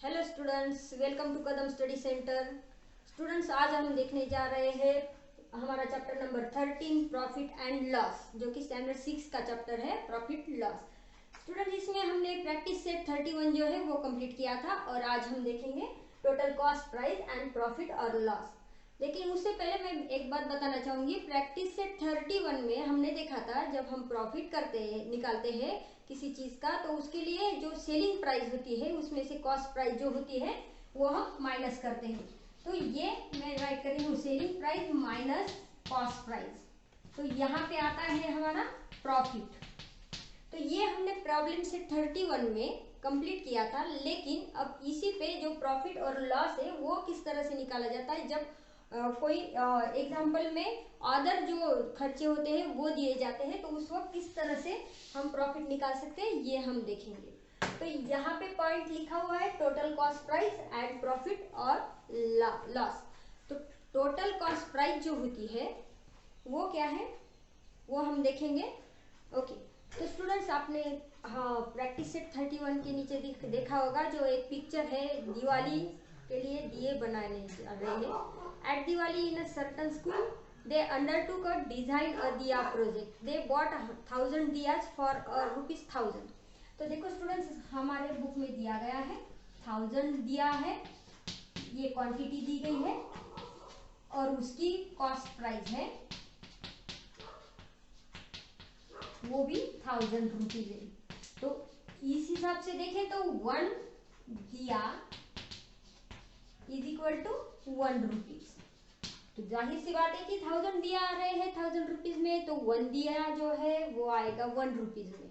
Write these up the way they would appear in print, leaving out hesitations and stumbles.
Hello students, welcome to Kadam study center. Students, आज हम देखने जा रहे हैं हमारा chapter number 13 profit and loss, जो कि स्टैंडर्ड 6 का चैप्टर है प्रॉफिट लॉस। स्टूडेंट, इसमें हमने प्रैक्टिस सेट 31 जो है वो कंप्लीट किया था और आज हम देखेंगे total cost, price and profit और लॉस। लेकिन उससे पहले मैं एक बात बताना चाहूंगी। प्रैक्टिस सेट 31 में हमने देखा था जब हम प्रॉफिट करते हैं, निकालते हैं किसी चीज का, तो उसके लिए जो सेलिंग प्राइस होती है उसमें से कॉस्ट प्राइस जो होती है वो हम माइनस करते हैं। तो ये मैं राइट कर रही हूँ, selling price minus cost price. तो यहाँ पे आता है हमारा प्रॉफिट। तो ये हमने प्रॉब्लम सेट 31 में कंप्लीट किया था। लेकिन अब इसी पे जो प्रॉफिट और लॉस है वो किस तरह से निकाला जाता है, जब कोई एग्जाम्पल में अदर जो खर्चे होते हैं वो दिए जाते हैं, तो उस वक्त किस तरह से हम प्रॉफिट निकाल सकते हैं ये हम देखेंगे। तो यहाँ पे पॉइंट लिखा हुआ है total cost price and profit और लॉस। तो टोटल कॉस्ट प्राइस जो होती है वो क्या है वो हम देखेंगे। ओके, तो स्टूडेंट्स, आपने प्रैक्टिस सेट 31 के नीचे देखा होगा जो एक पिक्चर है, दिवाली के लिए दिए बनाने जा रहे हैं। At Diwali in a certain school they undertook a design a diya project. They bought 1000 diyas for ₹1000. तो देखो स्टूडेंट्स, हमारे बुक में दिया गया है 1000 दिया है, ये क्वांटिटी दी गई है और उसकी कॉस्ट प्राइस है वो भी 1000 रुपीज है। तो इस हिसाब से देखें तो 1 दिया इज इक्वल टू 1 रुपीज। तो जाहिर सी बात है कि 1000 दिया आ रहे हैं 1000 रुपीज में, तो 1 दिया जो है वो आएगा 1 रुपीज में।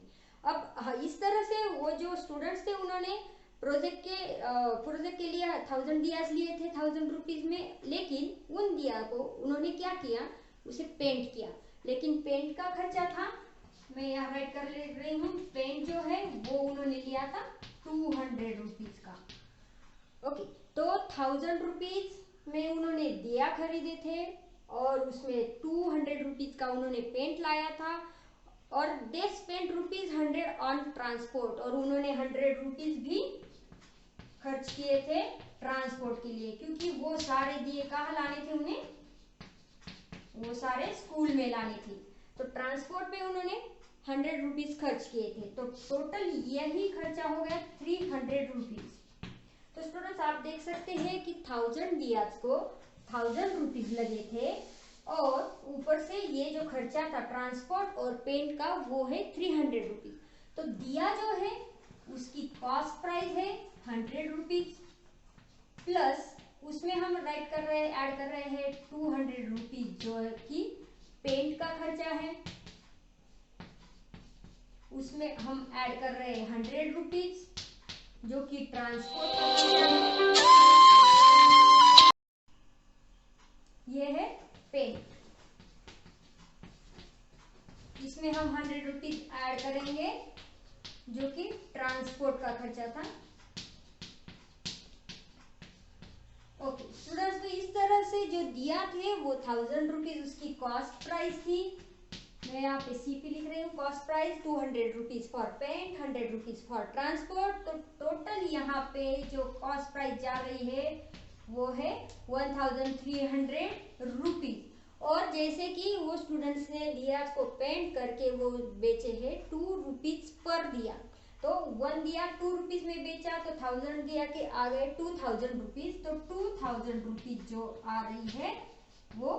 अब इस तरह से वो जो स्टूडेंट्स थे उन्होंने प्रोजेक्ट के लिए 1000 दियास लिए थे 1000 रुपीज में। लेकिन उन दिया को उन्होंने क्या किया, उसे पेंट किया। लेकिन पेंट का खर्चा था, मैं यहाँ राइट कर ले रही हूँ, पेंट जो है वो उन्होंने लिया था 200 रुपीज का। ओके, तो 1000 रुपीज में उन्होंने दिया खरीदे थे और उसमें 200 रुपीज का उन्होंने पेंट लाया था और दे स्पेंड ₹100 ऑन ट्रांसपोर्ट, और उन्होंने 100 रुपीज भी खर्च किए थे ट्रांसपोर्ट के लिए, क्योंकि वो सारे दिए कहाँ लाने थे उन्हें, वो सारे स्कूल में लाने थे। तो ट्रांसपोर्ट पे उन्होंने 100 रुपीज खर्च किए थे। तो टोटल यही खर्चा हो गया 300 रुपीज। तो स्टूडेंट्स, आप देख सकते हैं कि 1000 दियाज को 1000 रुपीज लगे थे और ऊपर से ये जो खर्चा था ट्रांसपोर्ट और पेंट का वो है 300 रुपीज। तो दिया जो है उसकी कॉस्ट प्राइस है 100 रुपीज प्लस उसमें हम राइट कर रहे हैं, ऐड कर रहे हैं 200 रुपीज जो कि पेंट का खर्चा है, उसमें हम ऐड कर रहे हैं 100 रुपीज जो कि ट्रांसपोर्ट का खर्चा है, ये है पेंट। इसमें हम 100 रुपीज ऐड करेंगे जो कि ट्रांसपोर्ट का खर्चा था। ओके स्टूडेंट्स, तो इस तरह से जो दिया थे वो 1000 रुपीज उसकी कॉस्ट प्राइस थी। मैं यहाँ पे सीपी लिख रही हूँ, cost price 200 rupees for paint, 100 rupees for transport. तो टोटल यहाँ पे जो कॉस्ट प्राइस जा रही है वो है 1300 रुपीज। और जैसे कि वो स्टूडेंट्स ने दिया को पेंट करके वो बेचे हैं 2 रुपीज पर दिया, तो 1 दिया 2 रुपीज में बेचा तो 1000 दिया के आ गए 2000 रुपीज। तो 2000 रुपीज जो आ रही है वो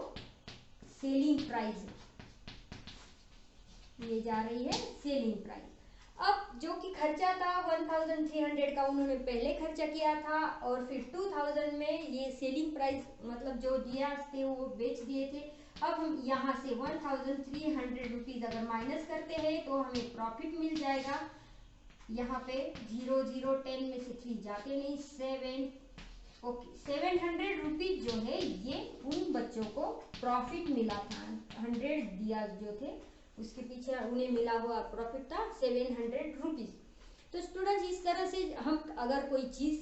सेलिंग प्राइस, ये जा रही है सेलिंग प्राइस। अब जो कि खर्चा था 1300 का उन्होंने पहले खर्चा किया था और फिर 2000 में ये सेलिंग प्राइस मतलब जो दिया थे वो बेच दिए थे। अब हम यहाँ से 1300 रुपीज अगर माइनस करते हैं तो हमें प्रॉफिट मिल जाएगा। यहाँ पे 0 0 10 में से 3 जाते नहीं, 7। ओके, 700 रुपीज जो है ये उन बच्चों को प्रॉफिट मिला था। 100 दिया जो थे उसके पीछे उन्हें मिला हुआ प्रॉफिट था 700 रुपीज। तो स्टूडेंट्स, इस तरह से हम अगर कोई चीज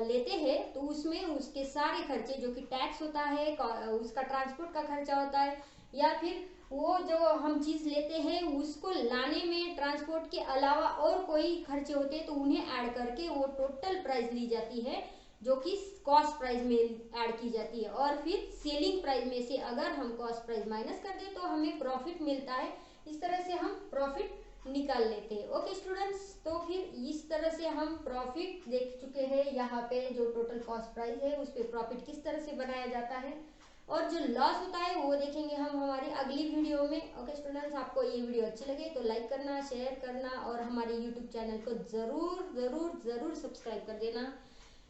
लेते हैं तो उसमें उसके सारे खर्चे जो कि टैक्स होता है, उसका ट्रांसपोर्ट का खर्चा होता है या फिर वो जो हम चीज़ लेते हैं उसको लाने में ट्रांसपोर्ट के अलावा और कोई खर्चे होते हैं तो उन्हें ऐड करके वो टोटल प्राइस ली जाती है, जो कि कॉस्ट प्राइस में ऐड की जाती है। और फिर सेलिंग प्राइस में से अगर हम कॉस्ट प्राइस माइनस कर दें तो हमें प्रॉफिट मिलता है। इस तरह से हम प्रॉफिट निकाल लेते हैं। ओके स्टूडेंट्स, तो फिर इस तरह से हम प्रॉफिट देख चुके हैं। यहाँ पे जो टोटल कॉस्ट प्राइस है उस पर प्रॉफिट किस तरह से बनाया जाता है, और जो लॉस होता है वो देखेंगे हम हमारी अगली वीडियो में। ओके स्टूडेंट्स, आपको ये वीडियो अच्छी लगे तो लाइक करना, शेयर करना और हमारे यूट्यूब चैनल को ज़रूर ज़रूर ज़रूर सब्सक्राइब कर देना।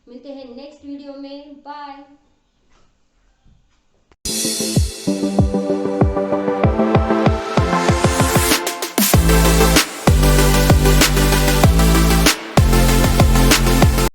मिलते हैं नेक्स्ट वीडियो में। बाय।